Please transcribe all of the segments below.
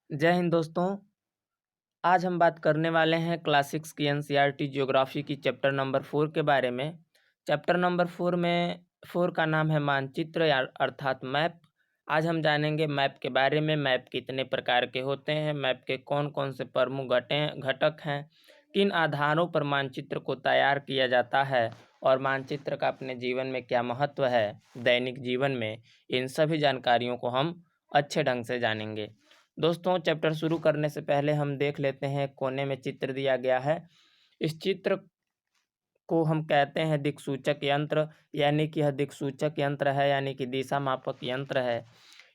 जय हिंद दोस्तों। आज हम बात करने वाले हैं क्लास 6 की एनसीईआरटी ज्योग्राफी की चैप्टर नंबर 4 के बारे में। चैप्टर नंबर 4 का नाम है मानचित्र या अर्थात मैप। आज हम जानेंगे मैप के बारे में। मैप कितने प्रकार के होते हैं, मैप के कौन कौन से प्रमुख घटक हैं, किन आधारों पर मानचित्र को तैयार किया जाता है और मानचित्र का अपने जीवन में क्या महत्व है दैनिक जीवन में। इन सभी जानकारियों को हम अच्छे ढंग से जानेंगे। दोस्तों, चैप्टर शुरू करने से पहले हम देख लेते हैं कोने में चित्र दिया गया है। इस चित्र को हम कहते हैं दिक्सूचक यंत्र, यानी कि यह दिक्सूचक यंत्र है, यानी कि दिशा मापक यंत्र है।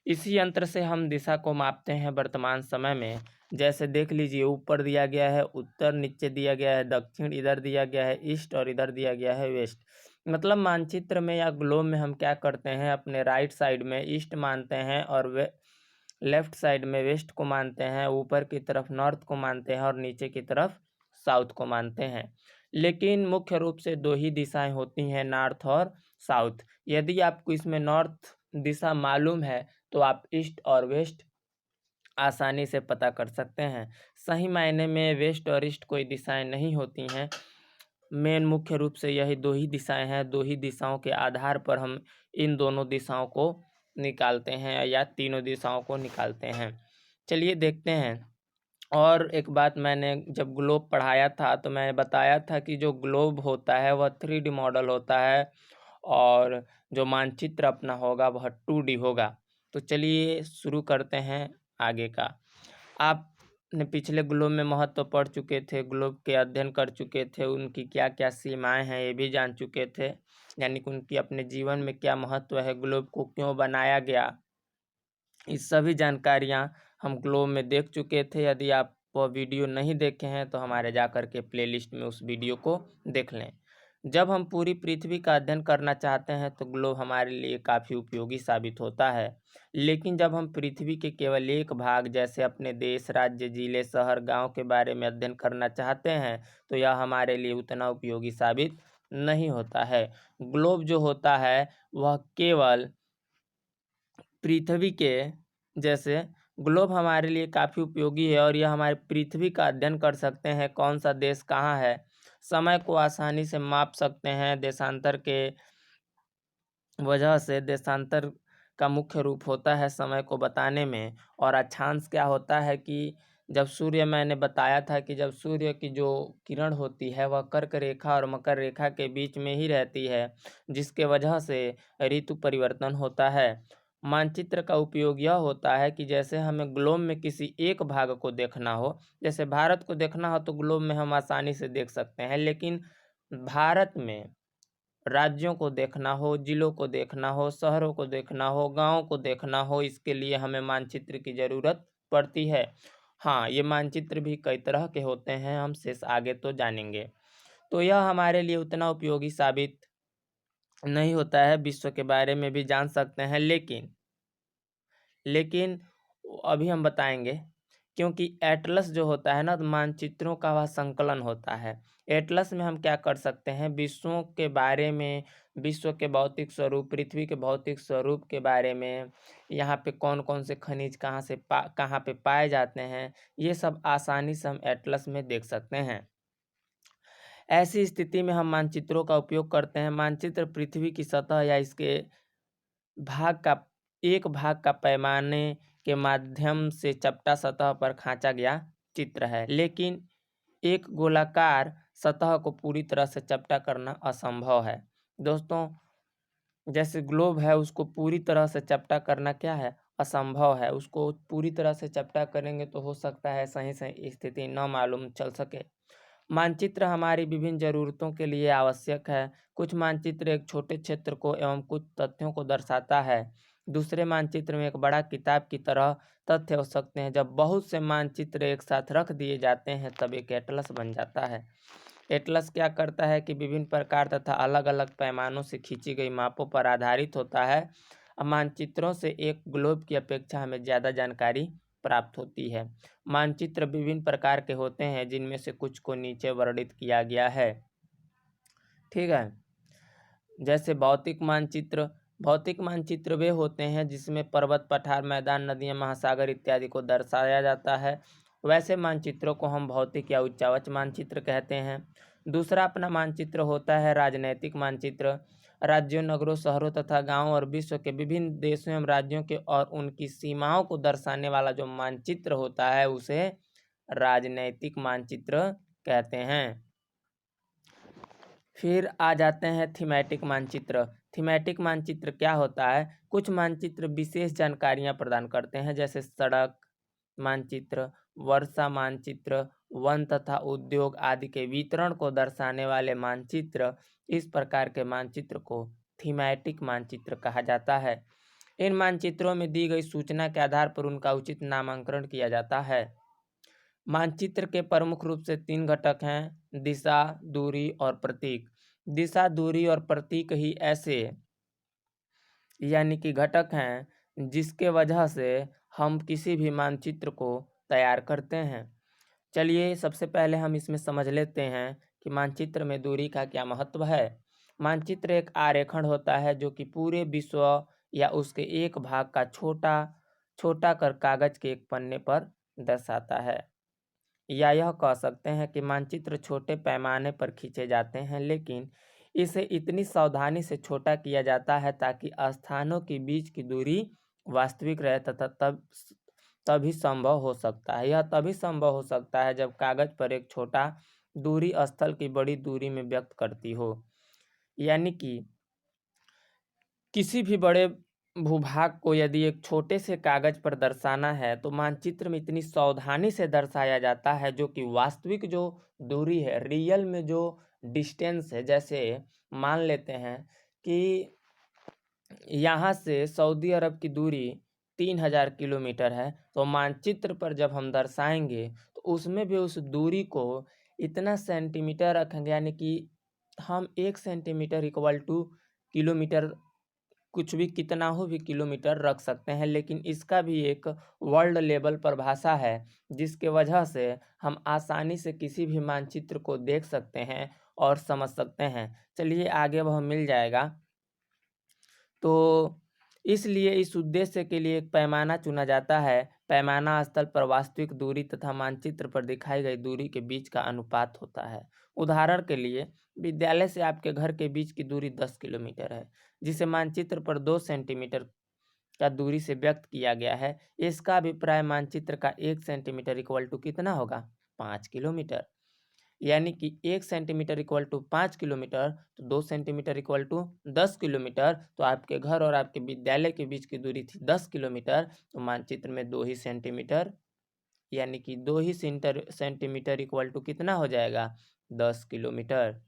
इसी यंत्र से हम दिशा को मापते हैं वर्तमान समय में। जैसे देख लीजिए, ऊपर दिया गया है उत्तर, नीचे दिया गया है दक्षिण, इधर दिया गया है ईस्ट और इधर दिया गया है वेस्ट। मतलब मानचित्र में या ग्लोब में हम क्या करते हैं, अपने राइट साइड में ईस्ट मानते हैं और लेफ्ट साइड में वेस्ट को मानते हैं, ऊपर की तरफ नॉर्थ को मानते हैं और नीचे की तरफ साउथ को मानते हैं। लेकिन मुख्य रूप से दो ही दिशाएं होती हैं, नॉर्थ और साउथ। यदि आपको इसमें नॉर्थ दिशा मालूम है तो आप ईस्ट और वेस्ट आसानी से पता कर सकते हैं। सही मायने में वेस्ट और ईस्ट कोई दिशाएं नहीं होती हैं। मेन मुख्य रूप से यही दो ही दिशाएं हैं। दो ही दिशाओं के आधार पर हम इन दोनों दिशाओं को निकालते हैं या तीनों दिशाओं को निकालते हैं। चलिए देखते हैं। और एक बात, मैंने जब ग्लोब पढ़ाया था तो मैंने बताया था कि जो ग्लोब होता है वह 3D मॉडल होता है और जो मानचित्र अपना होगा वह 2D होगा। तो चलिए शुरू करते हैं आगे का। आपने पिछले ग्लोब में महत्व पढ़ चुके थे, ग्लोब के अध्ययन कर चुके थे, उनकी क्या क्या सीमाएं हैं ये भी जान चुके थे, यानी कि उनकी अपने जीवन में क्या महत्व है, ग्लोब को क्यों बनाया गया। इस सभी जानकारियाँ हम ग्लोब में देख चुके थे। यदि आप वह वीडियो नहीं देखे हैं तो हमारे जाकर के प्लेलिस्ट में उस वीडियो को देख लें। जब हम पूरी पृथ्वी का अध्ययन करना चाहते हैं तो ग्लोब हमारे लिए काफ़ी उपयोगी साबित होता है। लेकिन जब हम पृथ्वी के केवल एक भाग जैसे अपने देश, राज्य, जिले, शहर, गांव के बारे में अध्ययन करना चाहते हैं तो यह हमारे लिए उतना उपयोगी साबित नहीं होता है। ग्लोब जो होता है वह केवल पृथ्वी के जैसे ग्लोब हमारे लिए काफ़ी उपयोगी है और यह हमारे पृथ्वी का अध्ययन कर सकते हैं, कौन सा देश कहाँ है। समय को आसानी से माप सकते हैं। देशांतर के वजह से देशांतर का मुख्य रूप होता है समय को बताने में। और अक्षांश क्या होता है कि जब सूर्य, मैंने बताया था कि जब सूर्य की जो किरण होती है वह कर्क रेखा और मकर रेखा के बीच में ही रहती है, जिसके वजह से ऋतु परिवर्तन होता है। मानचित्र का उपयोग यह होता है कि जैसे हमें ग्लोब में किसी एक भाग को देखना हो, जैसे भारत को देखना हो तो ग्लोब में हम आसानी से देख सकते हैं। लेकिन भारत में राज्यों को देखना हो, जिलों को देखना हो, शहरों को देखना हो, गाँव को देखना हो, इसके लिए हमें मानचित्र की ज़रूरत पड़ती है। हाँ, ये मानचित्र भी कई तरह के होते हैं, हम शेष आगे तो जानेंगे। तो यह हमारे लिए उतना उपयोगी साबित नहीं होता है। विश्व के बारे में भी जान सकते हैं, लेकिन अभी हम बताएंगे। क्योंकि एटलस जो होता है ना, तो मानचित्रों का वह संकलन होता है। एटलस में हम क्या कर सकते हैं, विश्वों के बारे में, विश्व के भौतिक स्वरूप, पृथ्वी के भौतिक स्वरूप के बारे में, यहाँ पे कौन कौन से खनिज कहाँ पे पाए जाते हैं, ये सब आसानी से हम एटलस में देख सकते हैं। ऐसी स्थिति में हम मानचित्रों का उपयोग करते हैं। मानचित्र पृथ्वी की सतह या इसके एक भाग का पैमाने के माध्यम से चपटा सतह पर खींचा गया चित्र है। लेकिन एक गोलाकार सतह को पूरी तरह से चपटा करना असंभव है। दोस्तों, जैसे ग्लोब है उसको पूरी तरह से चपटा करना क्या है, असंभव है। उसको पूरी तरह से चपटा करेंगे तो हो सकता है सही सही स्थिति न मालूम चल सके। मानचित्र हमारी विभिन्न ज़रूरतों के लिए आवश्यक है। कुछ मानचित्र एक छोटे क्षेत्र को एवं कुछ तथ्यों को दर्शाता है। दूसरे मानचित्र में एक बड़ा किताब की तरह तथ्य हो सकते हैं। जब बहुत से मानचित्र एक साथ रख दिए जाते हैं तब एक एटलस बन जाता है। एटलस क्या करता है कि विभिन्न प्रकार तथा अलग अलग पैमानों से खींची गई मापों पर आधारित होता है। मानचित्रों से एक ग्लोब की अपेक्षा हमें ज़्यादा जानकारी प्राप्त होती है। मानचित्र विभिन्न प्रकार के होते हैं, जिनमें से कुछ को नीचे वर्णित किया गया है। ठीक है। जैसे भौतिक मानचित्र, भौतिक मानचित्र वे होते हैं जिसमें पर्वत, पठार, मैदान, नदियाँ, महासागर इत्यादि को दर्शाया जाता है। वैसे मानचित्रों को हम भौतिक या उच्चावच मानचित्र कहते हैं। दूसरा अपना मानचित्र होता है राजनैतिक मानचित्र। राज्यों, नगरों, शहरों तथा गांवों और विश्व के विभिन्न देशों एवं राज्यों के और उनकी सीमाओं को दर्शाने वाला जो मानचित्र होता है उसे राजनैतिक मानचित्र कहते हैं। फिर आ जाते हैं थीमेटिक मानचित्र। थीमेटिक मानचित्र क्या होता है? कुछ मानचित्र विशेष जानकारियां प्रदान करते हैं, जैसे सड़क मानचित्र, वर्षा मानचित्र, वन तथा उद्योग आदि के वितरण को दर्शाने वाले मानचित्र। इस प्रकार के मानचित्र को थीमेटिक मानचित्र कहा जाता है। इन मानचित्रों में दी गई सूचना के आधार पर उनका उचित नामांकन किया जाता है। मानचित्र के प्रमुख रूप से 3 घटक हैं: दिशा, दूरी और प्रतीक। दिशा, दूरी और प्रतीक ही ऐसे यानी कि घटक हैं जिसके वजह से हम किसी भी मानचित्र को तैयार करते हैं। चलिए सबसे पहले हम इसमें समझ लेते हैं कि मानचित्र में दूरी का क्या महत्व है। मानचित्र एक आरेखण होता है जो कि पूरे विश्व या उसके एक भाग का छोटा कर कागज के एक पन्ने पर दर्शाता है। या यह कह सकते हैं कि मानचित्र छोटे पैमाने पर खींचे जाते हैं, लेकिन इसे इतनी सावधानी से छोटा किया जाता है ताकि स्थानों के बीच की दूरी वास्तविक रहे तथा तभी संभव हो सकता है। यह तभी संभव हो सकता है जब कागज पर एक छोटा दूरी स्थल की बड़ी दूरी में व्यक्त करती हो। यानी कि किसी भी बड़े भूभाग को यदि एक छोटे से कागज पर दर्शाना है तो मानचित्र में इतनी सावधानी से दर्शाया जाता है जो कि वास्तविक जो दूरी है, रियल में जो डिस्टेंस है, जैसे मान लेते हैं कि यहाँ से सऊदी अरब की दूरी 3000 किलोमीटर है, तो मानचित्र पर जब हम दर्शाएंगे तो उसमें भी उस दूरी को इतना सेंटीमीटर रखेंगे, यानी कि हम 1 सेंटीमीटर इक्वल टू किलोमीटर, कुछ भी कितना हो भी किलोमीटर रख सकते हैं। लेकिन इसका भी एक वर्ल्ड लेवल परिभाषा है जिसके वजह से हम आसानी से किसी भी मानचित्र को देख सकते हैं और समझ सकते हैं। चलिए आगे वह मिल जाएगा। तो इसलिए इस उद्देश्य के लिए एक पैमाना चुना जाता है। पैमाना स्थल पर वास्तविक दूरी तथा मानचित्र पर दिखाई गई दूरी के बीच का अनुपात होता है। उदाहरण के लिए विद्यालय से आपके घर के बीच की दूरी 10 किलोमीटर है, जिसे मानचित्र पर 2 सेंटीमीटर का दूरी से व्यक्त किया गया है। इसका अभिप्राय मानचित्र का 1 सेंटीमीटर इक्वल टू कितना होगा? 5 किलोमीटर। यानी कि 1 सेंटीमीटर इक्वल टू 5 किलोमीटर, तो 2 सेंटीमीटर इक्वल टू 10 किलोमीटर। तो आपके घर और आपके विद्यालय के बीच की दूरी थी 10 किलोमीटर, तो मानचित्र में 2 ही सेंटीमीटर, यानी कि 2 ही सेंटीमीटर इक्वल टू कितना हो जाएगा? 10 किलोमीटर।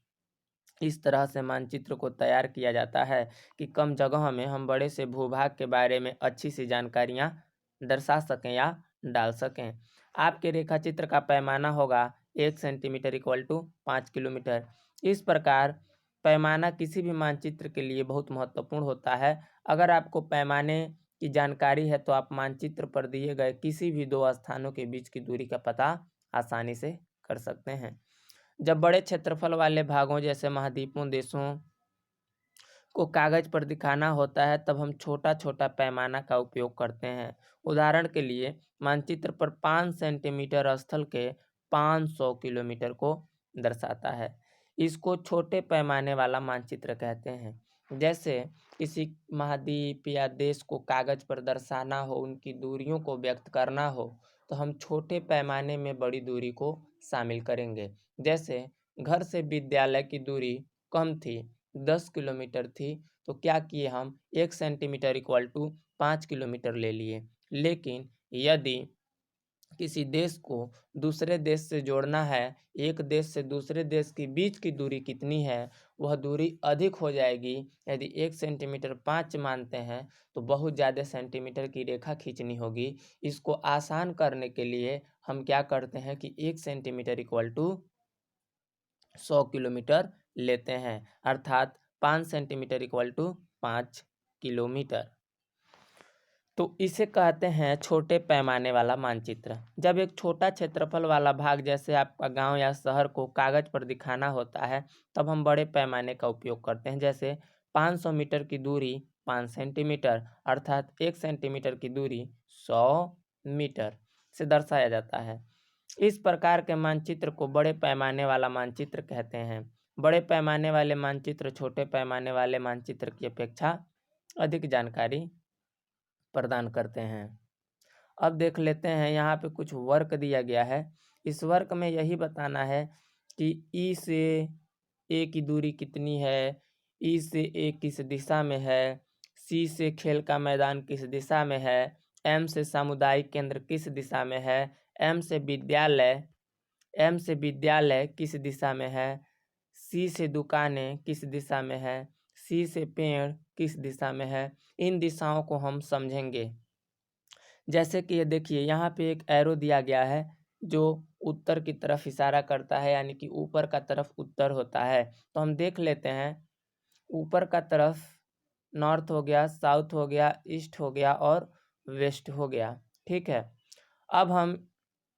इस तरह से मानचित्र को तैयार किया जाता है कि कम जगह में हम बड़े से भूभाग के बारे में अच्छी सी जानकारियाँ दर्शा सकें या डाल सकें। आपके रेखाचित्र का पैमाना होगा 1 सेंटीमीटर इक्वल टू 5 किलोमीटर। इस प्रकार पैमाना किसी भी मानचित्र के लिए बहुत महत्वपूर्ण होता है। अगर आपको पैमाने की जानकारी है तो आप मानचित्र पर दिए गए किसी भी 2 स्थानों के बीच की दूरी का पता आसानी से कर सकते हैं। जब बड़े क्षेत्रफल वाले भागों जैसे महाद्वीपों, देशों को कागज पर दिखाना होता है तब हम छोटा छोटा पैमाना का उपयोग करते हैं। उदाहरण के लिए मानचित्र पर 5 सेंटीमीटर स्थल के 500 किलोमीटर को दर्शाता है। इसको छोटे पैमाने वाला मानचित्र कहते हैं। जैसे किसी महाद्वीप या देश को कागज पर दर्शाना हो, उनकी दूरियों को व्यक्त करना हो, तो हम छोटे पैमाने में बड़ी दूरी को शामिल करेंगे। जैसे घर से विद्यालय की दूरी कम थी, 10 किलोमीटर थी, तो क्या किए हम 1 सेंटीमीटर इक्वल टू 5 किलोमीटर ले लिए। लेकिन यदि किसी देश को दूसरे देश से जोड़ना है, एक देश से दूसरे देश के बीच की दूरी कितनी है, वह दूरी अधिक हो जाएगी। यदि 1 सेंटीमीटर 5 मानते हैं तो बहुत ज़्यादा सेंटीमीटर की रेखा खींचनी होगी। इसको आसान करने के लिए हम क्या करते हैं कि 1 सेंटीमीटर इक्वल टू 100 किलोमीटर लेते हैं, अर्थात 5 सेंटीमीटर इक्वल टू 5 किलोमीटर। तो इसे कहते हैं छोटे पैमाने वाला मानचित्र। जब एक छोटा क्षेत्रफल वाला भाग जैसे आपका गांव या शहर को कागज पर दिखाना होता है तब हम बड़े पैमाने का उपयोग करते हैं। जैसे 500 मीटर की दूरी 5 सेंटीमीटर, अर्थात 1 सेंटीमीटर की दूरी 100 मीटर से दर्शाया जाता है। इस प्रकार के मानचित्र को बड़े पैमाने वाला मानचित्र कहते हैं। बड़े पैमाने वाले मानचित्र छोटे पैमाने वाले मानचित्र की अपेक्षा अधिक जानकारी प्रदान करते हैं। अब देख लेते हैं, यहाँ पे कुछ वर्क दिया गया है। इस वर्क में यही बताना है कि ई से ए की दूरी कितनी है, ई से ए किस दिशा में है, सी से खेल का मैदान किस दिशा में है, एम से सामुदायिक केंद्र किस दिशा में है, एम से विद्यालय किस दिशा में है, सी से दुकानें किस दिशा में है, सी से पेड़ किस दिशा में है। इन दिशाओं को हम समझेंगे। जैसे कि ये देखिए, यहाँ पे एक एरो दिया गया है जो उत्तर की तरफ इशारा करता है, यानी कि ऊपर का तरफ उत्तर होता है। तो हम देख लेते हैं, ऊपर का तरफ नॉर्थ हो गया, साउथ हो गया, ईस्ट हो गया और वेस्ट हो गया। ठीक है। अब हम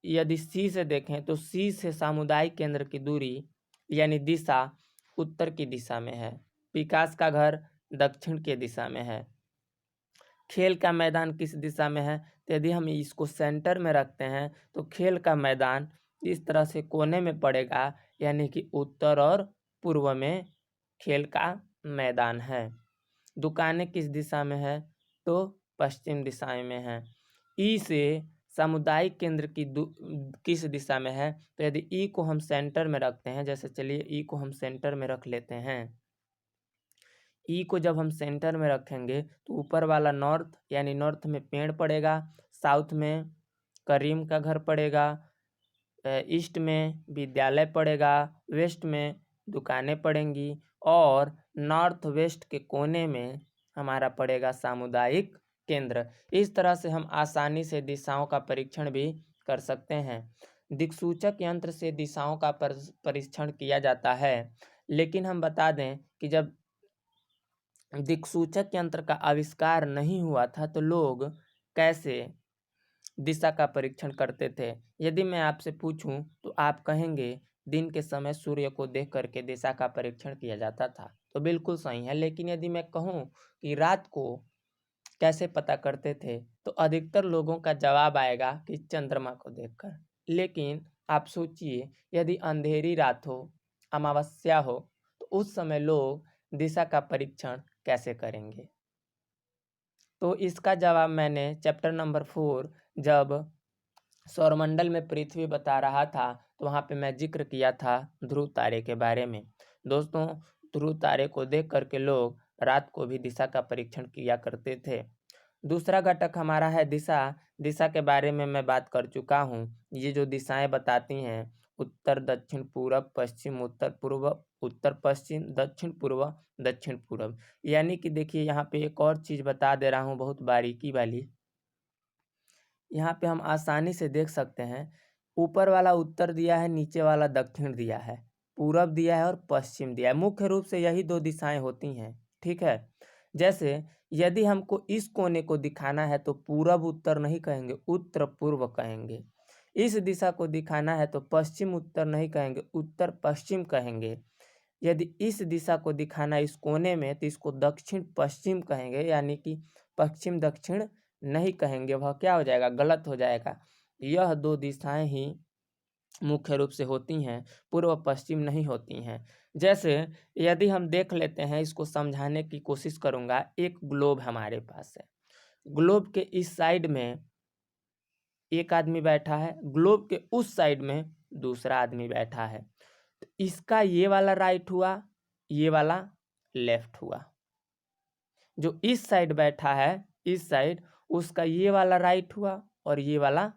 यदि सी से देखें तो सी से सामुदायिक केंद्र की दूरी यानी दिशा उत्तर की दिशा में है। विकास का घर दक्षिण की दिशा में है। खेल का मैदान किस दिशा में है, तो यदि हम इसको सेंटर में रखते हैं तो खेल का मैदान इस तरह से कोने में पड़ेगा, यानी कि उत्तर और पूर्व में खेल का मैदान है। दुकानें किस दिशा में है, तो पश्चिम दिशा में है। ई से सामुदायिक केंद्र की किस दिशा में है, तो यदि ई को हम सेंटर में रखते हैं, जैसे चलिए ई को हम सेंटर में रख लेते हैं। ई को जब हम सेंटर में रखेंगे तो ऊपर वाला नॉर्थ यानी नॉर्थ में पेड़ पड़ेगा, साउथ में करीम का घर पड़ेगा, ईस्ट में विद्यालय पड़ेगा, वेस्ट में दुकानें पड़ेंगी और नॉर्थ वेस्ट के कोने में हमारा पड़ेगा सामुदायिक केंद्र। इस तरह से हम आसानी से दिशाओं का परीक्षण भी कर सकते हैं। दिक्सूचक यंत्र से दिशाओं का परीक्षण किया जाता है, लेकिन हम बता दें कि जब दिक्सूचक यंत्र का आविष्कार नहीं हुआ था तो लोग कैसे दिशा का परीक्षण करते थे। यदि मैं आपसे पूछूं तो आप कहेंगे दिन के समय सूर्य को देख करके दिशा का परीक्षण किया जाता था, तो बिल्कुल सही है। लेकिन यदि मैं कहूं कि रात को कैसे पता करते थे, तो अधिकतर लोगों का जवाब आएगा कि चंद्रमा को देखकर। लेकिन आप सोचिए, यदि अंधेरी रात हो, अमावस्या हो, तो उस समय लोग दिशा का परीक्षण कैसे करेंगे। तो इसका जवाब मैंने चैप्टर नंबर 4 जब सौरमंडल में पृथ्वी बता रहा था तो वहाँ पे मैं जिक्र किया था ध्रुव तारे के बारे में। दोस्तों, ध्रुव तारे को देख करके लोग रात को भी दिशा का परीक्षण किया करते थे। दूसरा घटक हमारा है दिशा। दिशा के बारे में मैं बात कर चुका हूँ। ये जो दिशाएं बताती हैं, उत्तर दक्षिण पूरब पश्चिम, उत्तर पूर्व उत्तर पश्चिम, दक्षिण पूर्व दक्षिण पूरब। यानी कि देखिए, यहाँ पे एक और चीज़ बता दे रहा हूँ बहुत बारीकी वाली। यहाँ पे हम आसानी से देख सकते हैं, ऊपर वाला उत्तर दिया है, नीचे वाला दक्षिण दिया है, पूरब दिया है और पश्चिम दिया है। मुख्य रूप से यही दो दिशाएं होती हैं। ठीक है। जैसे यदि हमको इस कोने को दिखाना है तो पूरब उत्तर नहीं कहेंगे, उत्तर पूर्व कहेंगे। इस दिशा को दिखाना है तो पश्चिम उत्तर नहीं कहेंगे, उत्तर पश्चिम कहेंगे। यदि इस दिशा को दिखाना इस कोने में तो इसको दक्षिण पश्चिम कहेंगे, यानी कि पश्चिम दक्षिण नहीं कहेंगे, वह क्या हो जाएगा, गलत हो जाएगा। यह दो दिशाएं ही मुख्य रूप से होती हैं, पूर्व पश्चिम नहीं होती हैं। जैसे यदि हम देख लेते हैं, इसको समझाने की कोशिश करूंगा। एक ग्लोब हमारे पास है, ग्लोब के इस साइड में एक आदमी बैठा है, ग्लोब के उस साइड में दूसरा आदमी बैठा है। तो इसका ये वाला राइट हुआ, ये वाला लेफ्ट हुआ। जो इस साइड बैठा है, इस साइड, उसका ये वाला राइट हुआ और ये वाला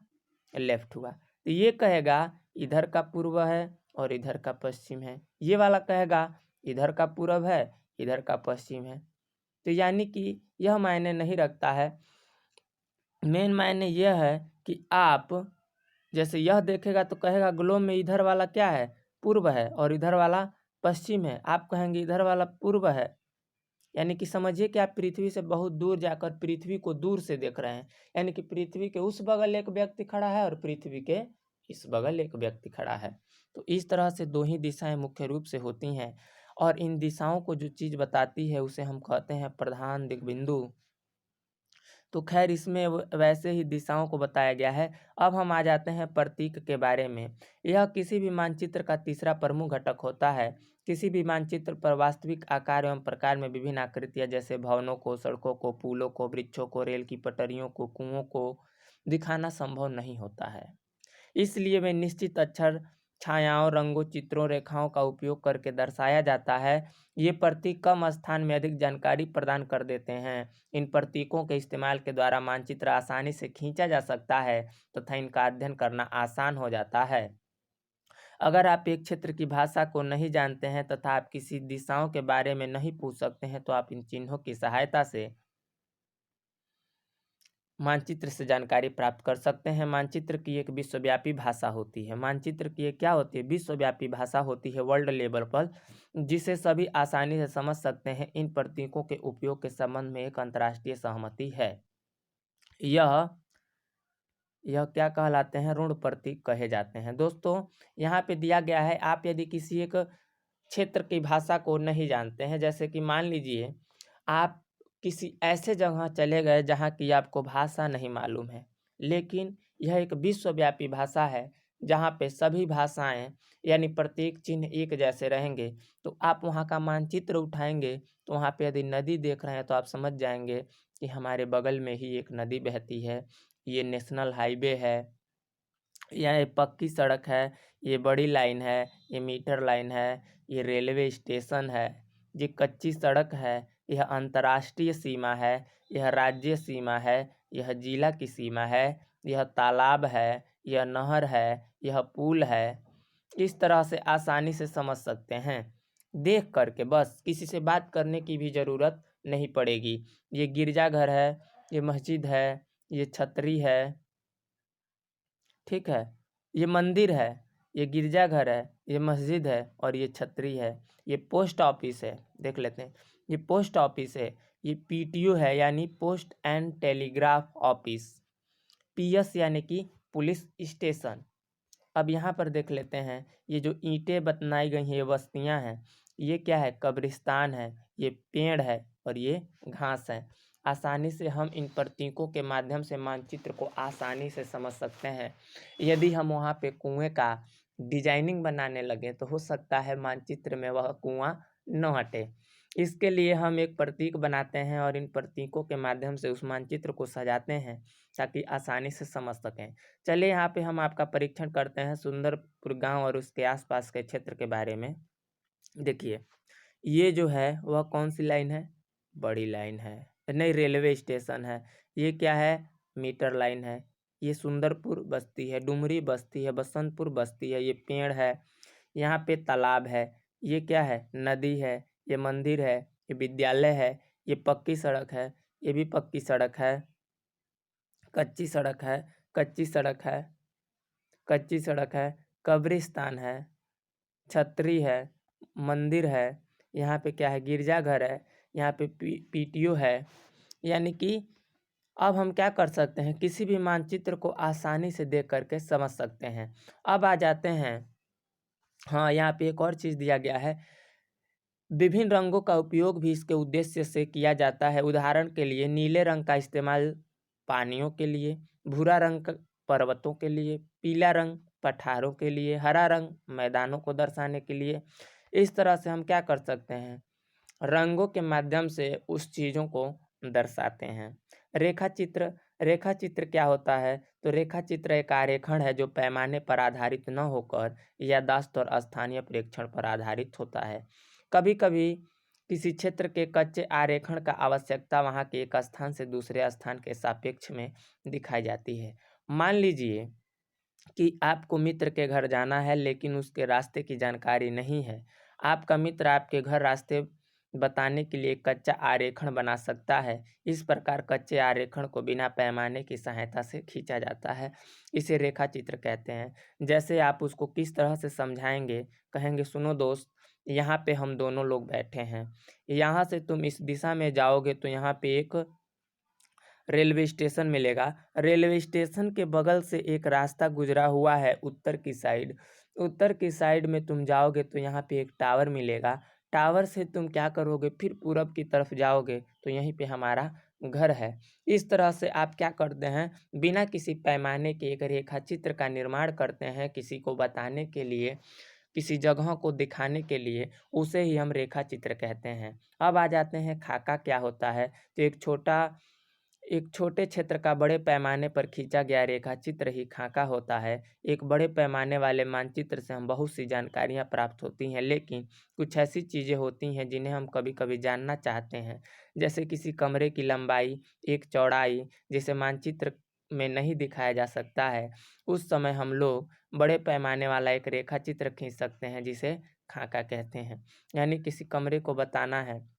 लेफ्ट हुआ। तो ये कहेगा इधर का पूर्व है और इधर का पश्चिम है, ये वाला कहेगा इधर का पूर्व है, इधर का पश्चिम है। तो यानी कि यह मायने नहीं रखता है। मेन मायने यह है कि आप जैसे यह देखेगा तो कहेगा ग्लोब में इधर वाला क्या है, पूर्व है और इधर वाला पश्चिम है। आप कहेंगे इधर वाला पूर्व है, यानी कि समझिए कि आप पृथ्वी से बहुत दूर जाकर पृथ्वी को दूर से देख रहे हैं। यानी कि पृथ्वी के उस बगल एक व्यक्ति खड़ा है और पृथ्वी के इस बगल एक व्यक्ति खड़ा है। तो इस तरह से दो ही दिशाएं मुख्य रूप से होती हैं। और इन दिशाओं को जो चीज़ बताती है उसे हम कहते हैं प्रधान दिग्बिंदु। तो खैर इसमें वैसे ही दिशाओं को बताया गया है। अब हम आ जाते हैं प्रतीक के बारे में। यह किसी भी मानचित्र का तीसरा प्रमुख घटक होता है। किसी भी मानचित्र पर वास्तविक आकार एवं प्रकार में विभिन्न आकृतियां जैसे भवनों को, सड़कों को, पुलों को, वृक्षों को, रेल की पटरियों को, कुओं को दिखाना संभव नहीं होता है। इसलिए वे निश्चित अक्षर, छायाओं, रंगों, चित्रों, रेखाओं का उपयोग करके दर्शाया जाता है। ये प्रतीक कम स्थान में अधिक जानकारी प्रदान कर देते हैं। इन प्रतीकों के इस्तेमाल के द्वारा मानचित्र आसानी से खींचा जा सकता है तथा इनका अध्ययन करना आसान हो जाता है। अगर आप एक क्षेत्र की भाषा को नहीं जानते हैं तथा आप किसी दिशाओं के बारे में नहीं पूछ सकते हैं तो आप इन चिन्हों की सहायता से मानचित्र से जानकारी प्राप्त कर सकते हैं। मानचित्र की एक विश्वव्यापी भाषा होती है। मानचित्र की एक क्या होती है? विश्वव्यापी भाषा होती है, वर्ल्ड लेवल पर, जिसे सभी आसानी से समझ सकते हैं। इन प्रतीकों के उपयोग के संबंध में एक अंतर्राष्ट्रीय सहमति है। यह क्या कहलाते हैं? ऋण प्रतीक कहे जाते हैं। दोस्तों यहाँ पे दिया गया है, आप यदि किसी एक क्षेत्र की भाषा को नहीं जानते हैं, जैसे कि मान लीजिए आप किसी ऐसे जगह चले गए जहाँ की आपको भाषा नहीं मालूम है, लेकिन यह एक विश्वव्यापी भाषा है जहाँ पे सभी भाषाएं यानी प्रत्येक चिन्ह एक जैसे रहेंगे। तो आप वहाँ का मानचित्र उठाएंगे तो वहाँ पे यदि नदी देख रहे हैं तो आप समझ जाएंगे कि हमारे बगल में ही एक नदी बहती है, ये नेशनल हाईवे है, यह पक्की सड़क है, ये बड़ी लाइन है, ये मीटर लाइन है, ये रेलवे स्टेशन है, ये कच्ची सड़क है, यह अंतर्राष्ट्रीय सीमा है, यह राज्य सीमा है, यह जिला की सीमा है, यह तालाब है, यह नहर है, यह पुल है। इस तरह से आसानी से समझ सकते हैं देख करके, बस किसी से बात करने की भी ज़रूरत नहीं पड़ेगी। ये गिरजाघर है, ये मस्जिद है, ये छतरी है, ठीक है, ये मंदिर है, ये गिरजाघर है, ये मस्जिद है और ये छतरी है। ये पोस्ट ऑफिस है, देख लेते हैं, ये पोस्ट ऑफिस है। ये पीटीओ है यानी post and telegraph office. PS यानी कि पुलिस स्टेशन। अब यहाँ पर देख लेते हैं, ये जो ईंटें बनाई गई हैं ये बस्तियाँ हैं, ये क्या है? कब्रिस्तान है, ये पेड़ है और ये घास है। आसानी से हम इन प्रतीकों के माध्यम से मानचित्र को आसानी से समझ सकते हैं। यदि हम वहाँ पे कुएं का डिजाइनिंग बनाने लगे तो हो सकता है मानचित्र में वह कुआं न हटे। इसके लिए हम एक प्रतीक बनाते हैं और इन प्रतीकों के माध्यम से उस मानचित्र को सजाते हैं ताकि आसानी से समझ सकें। चलिए यहाँ पे हम आपका परीक्षण करते हैं सुंदरपुर गांव और उसके आसपास के क्षेत्र के बारे में। देखिए ये जो है वह कौन सी लाइन है? बड़ी लाइन है, नहीं रेलवे स्टेशन है। ये क्या है? मीटर लाइन है। ये सुंदरपुर बस्ती है, डुमरी बस्ती है, बसंतपुर बस्ती है, ये पेड़ है, यहाँ पे तालाब है, ये क्या है? नदी है, ये मंदिर है, ये विद्यालय है, ये पक्की सड़क है, ये भी पक्की सड़क है, कच्ची सड़क है, कच्ची सड़क है, कच्ची सड़क है, कब्रिस्तान है, छतरी है, मंदिर है, यहाँ पे क्या है? गिरजाघर है, यहाँ पे पीटीओ है। यानी कि अब हम क्या कर सकते हैं? किसी भी मानचित्र को आसानी से देख करके समझ सकते हैं। अब आ जाते हैं, हाँ यहाँ पे एक और चीज़ दिया गया है, विभिन्न रंगों का उपयोग भी इसके उद्देश्य से किया जाता है। उदाहरण के लिए नीले रंग का इस्तेमाल पानियों के लिए, भूरा रंग पर्वतों के लिए, पीला रंग पठारों के लिए, हरा रंग मैदानों को दर्शाने के लिए। इस तरह से हम क्या कर सकते हैं? रंगों के माध्यम से उस चीज़ों को दर्शाते हैं। रेखा चित्र, रेखा चित्र क्या होता है? तो रेखा चित्र एक आरेखण है जो पैमाने पर आधारित न होकर याददाश्त और स्थानीय प्रेक्षण पर आधारित होता है। कभी कभी किसी क्षेत्र के कच्चे आरेखण का आवश्यकता वहाँ के एक स्थान से दूसरे स्थान के सापेक्ष में दिखाई जाती है। मान लीजिए कि आपको मित्र के घर जाना है लेकिन उसके रास्ते की जानकारी नहीं है। आपका मित्र आपके घर रास्ते बताने के लिए कच्चा आरेखण बना सकता है। इस प्रकार कच्चे आरेखण को बिना पैमाने की सहायता से खींचा जाता है। इसे रेखा चित्र कहते हैं। जैसे आप उसको किस तरह से समझाएंगे? कहेंगे सुनो दोस्त, यहाँ पे हम दोनों लोग बैठे हैं, यहाँ से तुम इस दिशा में जाओगे तो यहाँ पे एक रेलवे स्टेशन मिलेगा। रेलवे स्टेशन के बगल से एक रास्ता गुजरा हुआ है उत्तर की साइड। उत्तर की साइड में तुम जाओगे तो यहाँ पे एक टावर मिलेगा। टावर से तुम क्या करोगे, फिर पूरब की तरफ जाओगे तो यहीं पे हमारा घर है। इस तरह से आप क्या करते हैं, बिना किसी पैमाने के एक रेखा चित्र का निर्माण करते हैं किसी को बताने के लिए, किसी जगह को दिखाने के लिए, उसे ही हम रेखा चित्र कहते हैं। अब आ जाते हैं खाका क्या होता है। तो एक छोटे क्षेत्र का बड़े पैमाने पर खींचा गया रेखा चित्र ही खाका होता है। एक बड़े पैमाने वाले मानचित्र से हम बहुत सी जानकारियाँ प्राप्त होती हैं, लेकिन कुछ ऐसी चीज़ें होती हैं जिन्हें हम कभी-कभी जानना चाहते हैं। जैसे किसी कमरे की लंबाई, एक चौड़ाई, जिसे मानचित्र में नहीं दिखाया जा सकता है, उस समय हम लोग बड़े पैमाने वाला एक रेखा चित्र खींच सकते हैं जिसे खाका कहते हैं। यानी किसी कमरे को बताना है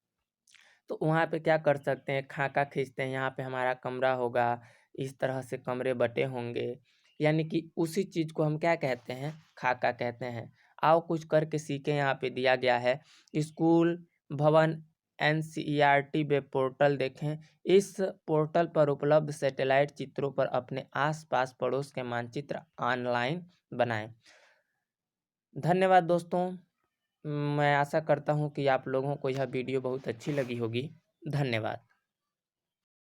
तो वहाँ पे क्या कर सकते हैं, खाका खींचते हैं, यहाँ पे हमारा कमरा होगा, इस तरह से कमरे बटे होंगे, यानी कि उसी चीज़ को हम क्या कहते हैं, खाका कहते हैं। आओ कुछ करके सीखें। यहाँ पे दिया गया है स्कूल भवन एनसीईआरटी वेब पोर्टल देखें। इस पोर्टल पर उपलब्ध सैटेलाइट चित्रों पर अपने आसपास पड़ोस के मानचित्र ऑनलाइन बनाएं। धन्यवाद दोस्तों। मैं आशा करता हूँ कि आप लोगों को यह वीडियो बहुत अच्छी लगी होगी। धन्यवाद।